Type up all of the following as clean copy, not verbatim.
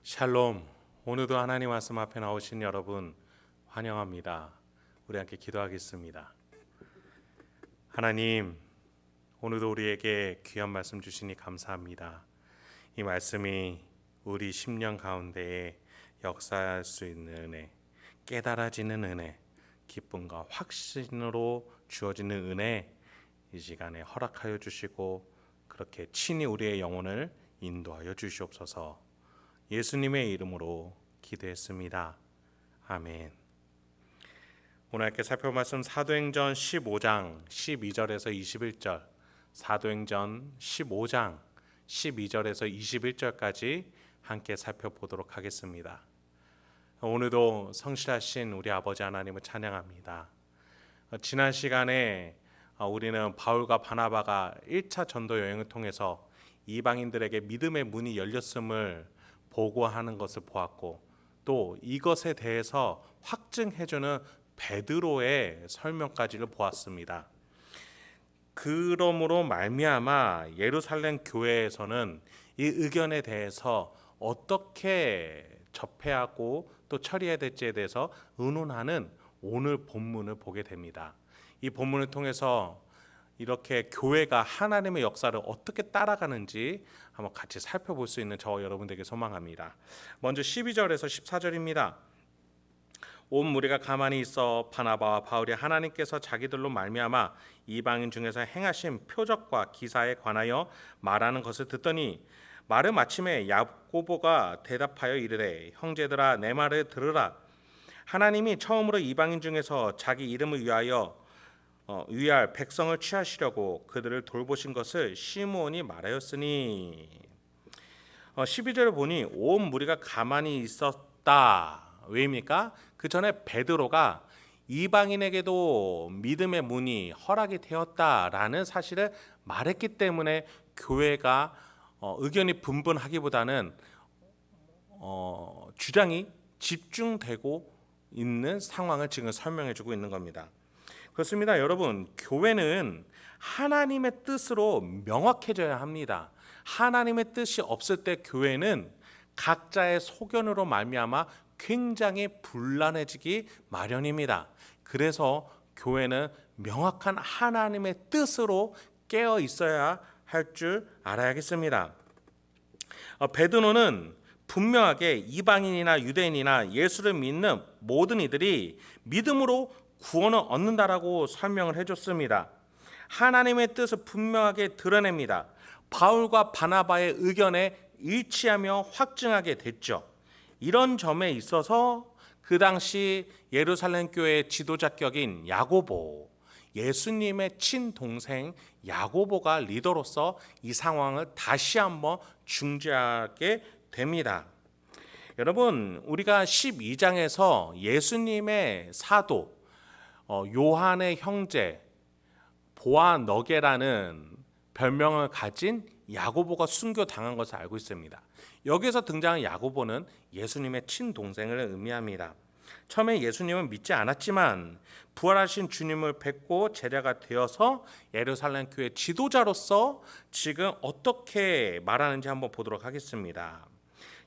샬롬. 오늘도 하나님 말씀 앞에 나오신 여러분 환영합니다. 우리 함께 기도하겠습니다. 하나님, 오늘도 우리에게 귀한 말씀 주시니 감사합니다. 이 말씀이 우리 심령 가운데에 역사할 수 있는 은혜, 깨달아지는 은혜, 기쁨과 확신으로 주어지는 은혜, 이 시간에 허락하여 주시고 그렇게 친히 우리의 영혼을 인도하여 주시옵소서. 예수님의 이름으로 기도했습니다. 아멘. 오늘 함께 살펴볼 말씀 사도행전 15장 12절에서 21절, 사도행전 15장 12절에서 21절까지 함께 살펴보도록 하겠습니다. 오늘도 성실하신 우리 아버지 하나님을 찬양합니다. 지난 시간에 우리는 바울과 바나바가 1차 전도 여행을 통해서 이방인들에게 믿음의 문이 열렸음을 보고하는 것을 보았고, 또 이것에 대해서 확증해주는 베드로의 설명까지를 보았습니다. 그러므로 말미암아 예루살렘 교회에서는 이 의견에 대해서 어떻게 접해하고 또 처리해야 될지에 대해서 의논하는 오늘 본문을 보게 됩니다. 이 본문을 통해서 이렇게 교회가 하나님의 역사를 어떻게 따라가는지 한번 같이 살펴볼 수 있는 저와 여러분들에게 소망합니다. 먼저 12절에서 14절입니다. 온 무리가 가만히 있어 바나바와 바울이 하나님께서 자기들로 말미암아 이방인 중에서 행하신 표적과 기사에 관하여 말하는 것을 듣더니 말을 마침에 야고보가 대답하여 이르되 형제들아 내 말을 들으라. 하나님이 처음으로 이방인 중에서 자기 이름을 위할 백성을 취하시려고 그들을 돌보신 것을 시므온이 말하였으니. 12절을 보니 온 무리가 가만히 있었다. 왜입니까? 그 전에 베드로가 이방인에게도 믿음의 문이 허락이 되었다라는 사실을 말했기 때문에 교회가 의견이 분분하기보다는 주장이 집중되고 있는 상황을 지금 설명해주고 있는 겁니다. 그렇습니다. 여러분, 교회는 하나님의 뜻으로 명확해져야 합니다. 하나님의 뜻이 없을 때 교회는 각자의 소견으로 말미암아 굉장히 불안해지기 마련입니다. 그래서 교회는 명확한 하나님의 뜻으로 깨어 있어야 할 줄 알아야겠습니다. 베드로는 분명하게 이방인이나 유대인이나 예수를 믿는 모든 이들이 믿음으로 구원을 얻는다라고 설명을 해줬습니다. 하나님의 뜻을 분명하게 드러냅니다. 바울과 바나바의 의견에 일치하며 확증하게 됐죠. 이런 점에 있어서 그 당시 예루살렘 교회의 지도자격인 야고보, 예수님의 친동생 야고보가 리더로서 이 상황을 다시 한번 중재하게 됩니다. 여러분, 우리가 12장에서 예수님의 사도 요한의 형제 보아너게라는 별명을 가진 야고보가 순교당한 것을 알고 있습니다. 여기서 등장한 야고보는 예수님의 친동생을 의미합니다. 처음에 예수님은 믿지 않았지만 부활하신 주님을 뵙고 제자가 되어서 예루살렘 교회 지도자로서 지금 어떻게 말하는지 한번 보도록 하겠습니다.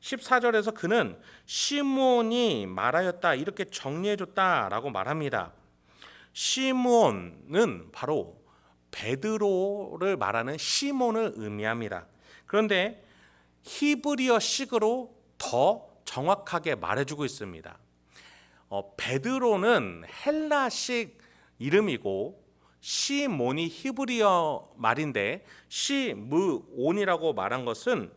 14절에서 그는 시므온이 말하였다 이렇게 정리해줬다라고 말합니다. 시므온은 바로 베드로를 말하는 시몬을 의미합니다. 그런데 히브리어식으로 더 정확하게 말해주고 있습니다. 베드로는 헬라식 이름이고 시몬이 히브리어 말인데 시므온이라고 말한 것은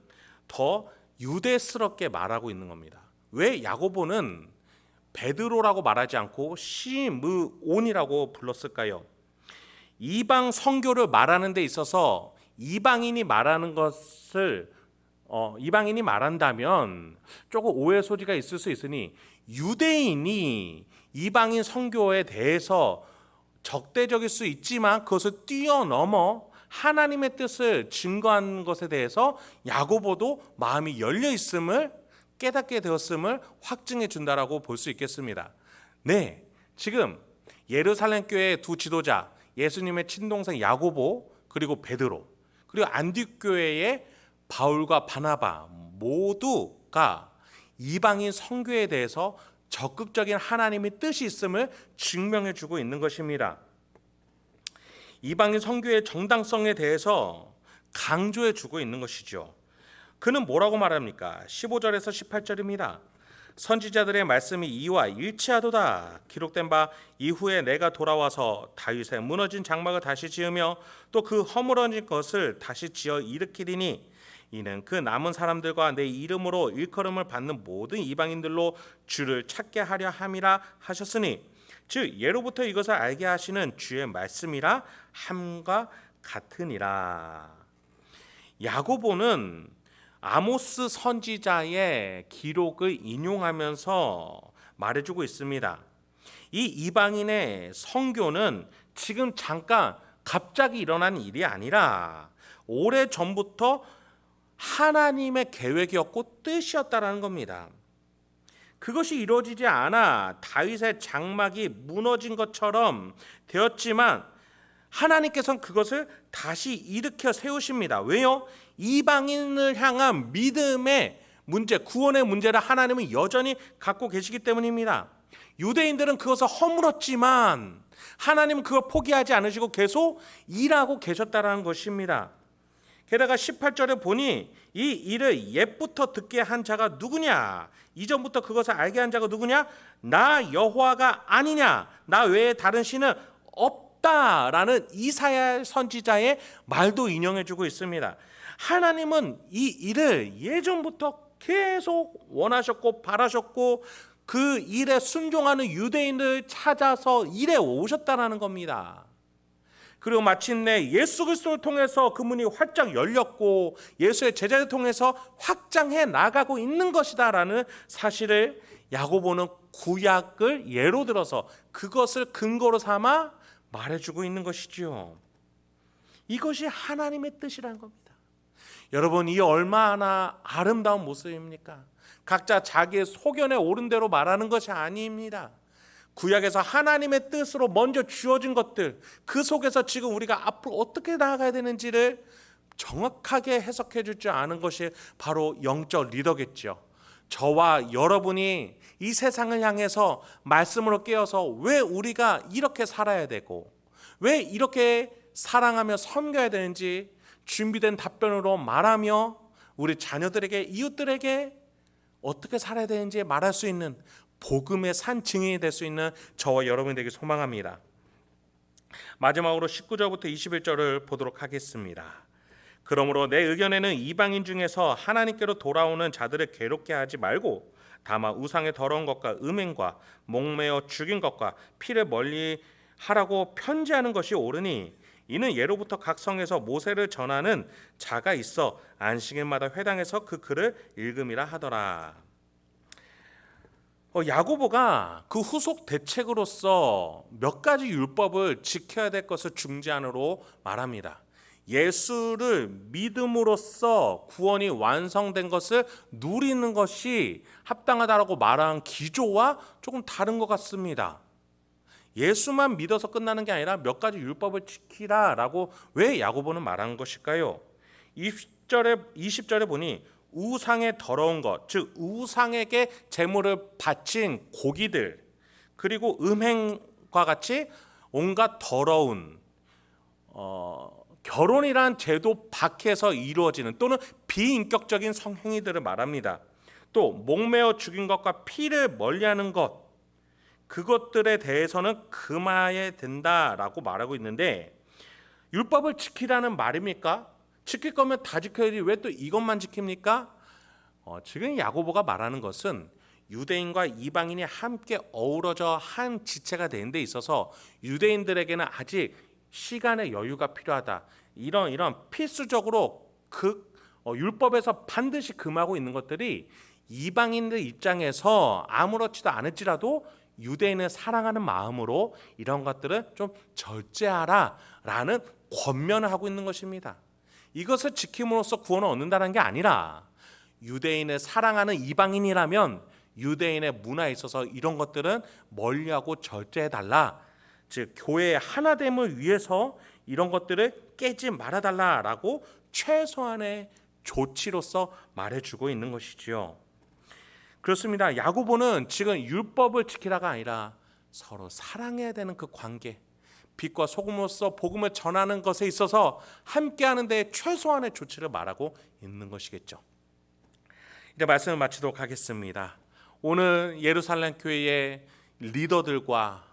더 유대스럽게 말하고 있는 겁니다. 왜 야고보는 베드로라고 말하지 않고 시므온이라고 불렀을까요? 이방 선교를 말하는 데 있어서 이방인이 말한다면 조금 오해 소지가 있을 수 있으니 유대인이 이방인 선교에 대해서 적대적일 수 있지만 그것을 뛰어넘어 하나님의 뜻을 증거한 것에 대해서 야고보도 마음이 열려 있음을 깨닫게 되었음을 확증해 준다라고 볼 수 있겠습니다. 네, 지금 예루살렘 교회의 두 지도자 예수님의 친동생 야고보 그리고 베드로 그리고 안디옥 교회의 바울과 바나바 모두가 이방인 선교에 대해서 적극적인 하나님의 뜻이 있음을 증명해 주고 있는 것입니다. 이방인 선교의 정당성에 대해서 강조해 주고 있는 것이죠. 그는 뭐라고 말합니까? 15절에서 18절입니다. 선지자들의 말씀이 이와 일치하도다. 기록된 바 이후에 내가 돌아와서 다윗의 무너진 장막을 다시 지으며 또 그 허물어진 것을 다시 지어 일으키리니 이는 그 남은 사람들과 내 이름으로 일컬음을 받는 모든 이방인들로 주를 찾게 하려 함이라 하셨으니 즉 예로부터 이것을 알게 하시는 주의 말씀이라 함과 같으니라. 야고보는 아모스 선지자의 기록을 인용하면서 말해주고 있습니다. 이 이방인의 선교는 지금 잠깐 갑자기 일어난 일이 아니라 오래전부터 하나님의 계획이었고 뜻이었다라는 겁니다. 그것이 이루어지지 않아 다윗의 장막이 무너진 것처럼 되었지만 하나님께서는 그것을 다시 일으켜 세우십니다. 왜요? 이방인을 향한 믿음의 문제, 구원의 문제를 하나님은 여전히 갖고 계시기 때문입니다. 유대인들은 그것을 허물었지만 하나님은 그걸 포기하지 않으시고 계속 일하고 계셨다는 것입니다. 게다가 18절에 보니 이 일을 옛부터 듣게 한 자가 누구냐? 이전부터 그것을 알게 한 자가 누구냐? 나 여호와가 아니냐? 나 외에 다른 신은 없다라는 이사야 선지자의 말도 인용해주고 있습니다. 하나님은 이 일을 예전부터 계속 원하셨고 바라셨고 그 일에 순종하는 유대인을 찾아서 일해 오셨다라는 겁니다. 그리고 마침내 예수 그리스도를 통해서 그 문이 활짝 열렸고 예수의 제자를 통해서 확장해 나가고 있는 것이다라는 사실을 야고보는 구약을 예로 들어서 그것을 근거로 삼아 말해주고 있는 것이지요. 이것이 하나님의 뜻이라는 겁니다. 여러분, 이 얼마나 아름다운 모습입니까? 각자 자기의 소견에 옳은 대로 말하는 것이 아닙니다. 구약에서 하나님의 뜻으로 먼저 주어진 것들, 그 속에서 지금 우리가 앞으로 어떻게 나아가야 되는지를 정확하게 해석해 줄 줄 아는 것이 바로 영적 리더겠죠. 저와 여러분이 이 세상을 향해서 말씀으로 깨어서 왜 우리가 이렇게 살아야 되고 왜 이렇게 사랑하며 섬겨야 되는지 준비된 답변으로 말하며 우리 자녀들에게, 이웃들에게 어떻게 살아야 되는지 말할 수 있는 복음의 산 증인이 될 수 있는 저와 여러분이 되길 소망합니다. 마지막으로 19절부터 21절을 보도록 하겠습니다. 그러므로 내 의견에는 이방인 중에서 하나님께로 돌아오는 자들을 괴롭게 하지 말고 다만 우상의 더러운 것과 음행과 목매어 죽인 것과 피를 멀리 하라고 편지하는 것이 옳으니 이는 예로부터 각 성에서 모세를 전하는 자가 있어 안식일마다 회당에서 그 글을 읽음이라 하더라. 야고보가 그 후속 대책으로서 몇 가지 율법을 지켜야 될 것을 중재안으로 말합니다. 예수를 믿음으로써 구원이 완성된 것을 누리는 것이 합당하다라고 말한 기조와 조금 다른 것 같습니다. 예수만 믿어서 끝나는 게 아니라 몇 가지 율법을 지키라라고 왜 야고보는 말한 것일까요? 20절에 보니 우상의 더러운 것, 즉 우상에게 제물을 바친 고기들, 그리고 음행과 같이 온갖 더러운 결혼이란 제도 밖에서 이루어지는 또는 비인격적인 성행위들을 말합니다. 또 목매어 죽인 것과 피를 멀리하는 것, 그것들에 대해서는 금하여야 된다라고 말하고 있는데 율법을 지키라는 말입니까? 지킬 거면 다 지켜야지 왜 또 이것만 지킵니까? 지금 야고보가 말하는 것은 유대인과 이방인이 함께 어우러져 한 지체가 되는 데 있어서 유대인들에게는 아직 시간의 여유가 필요하다. 이런 필수적으로 율법에서 반드시 금하고 있는 것들이 이방인들 입장에서 아무렇지도 않을지라도 유대인을 사랑하는 마음으로 이런 것들을 좀 절제하라라는 권면을 하고 있는 것입니다. 이것을 지킴으로써 구원을 얻는다는 게 아니라 유대인을 사랑하는 이방인이라면 유대인의 문화에 있어서 이런 것들은 멀리하고 절제해달라. 즉 교회의 하나됨을 위해서 이런 것들을 깨지 말아달라라고 최소한의 조치로서 말해주고 있는 것이지요. 그렇습니다. 야고보는 지금 율법을 지키라가 아니라 서로 사랑해야 되는 그 관계, 빛과 소금으로서 복음을 전하는 것에 있어서 함께하는 데 최소한의 조치를 말하고 있는 것이겠죠. 이제 말씀을 마치도록 하겠습니다. 오늘 예루살렘 교회의 리더들과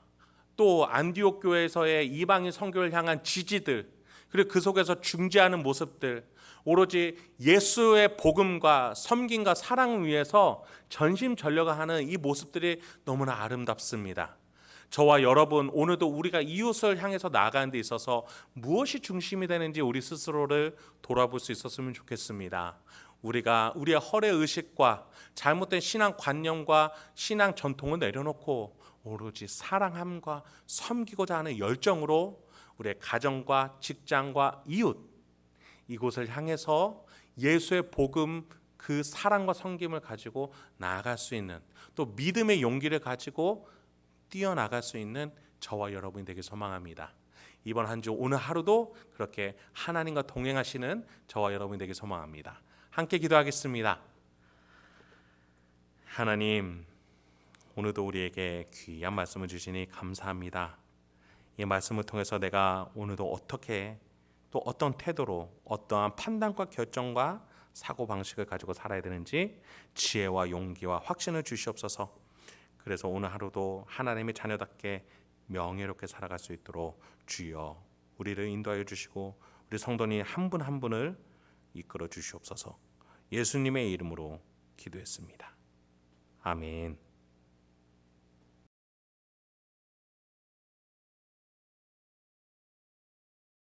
또 안디옥 교회에서의 이방인 선교를 향한 지지들, 그리고 그 속에서 중재하는 모습들, 오로지 예수의 복음과 섬김과 사랑을 위해서 전심전력하는 이 모습들이 너무나 아름답습니다. 저와 여러분, 오늘도 우리가 이웃을 향해서 나아가는 데 있어서 무엇이 중심이 되는지 우리 스스로를 돌아볼 수 있었으면 좋겠습니다. 우리가 우리의 허례의식과 잘못된 신앙관념과 신앙 전통을 내려놓고 오로지 사랑함과 섬기고자 하는 열정으로 우리의 가정과 직장과 이웃, 이곳을 향해서 예수의 복음, 그 사랑과 섬김을 가지고 나아갈 수 있는, 또 믿음의 용기를 가지고 뛰어나갈 수 있는 저와 여러분이 되길 소망합니다. 이번 한 주 오늘 하루도 그렇게 하나님과 동행하시는 저와 여러분이 되길 소망합니다. 함께 기도하겠습니다. 하나님, 오늘도 우리에게 귀한 말씀을 주시니 감사합니다. 이 말씀을 통해서 내가 오늘도 어떻게, 또 어떤 태도로, 어떠한 판단과 결정과 사고방식을 가지고 살아야 되는지 지혜와 용기와 확신을 주시옵소서. 그래서 오늘 하루도 하나님의 자녀답게 명예롭게 살아갈 수 있도록 주여 우리를 인도하여 주시고 우리 성도님 한 분 한 분을 이끌어 주시옵소서. 예수님의 이름으로 기도했습니다. 아멘.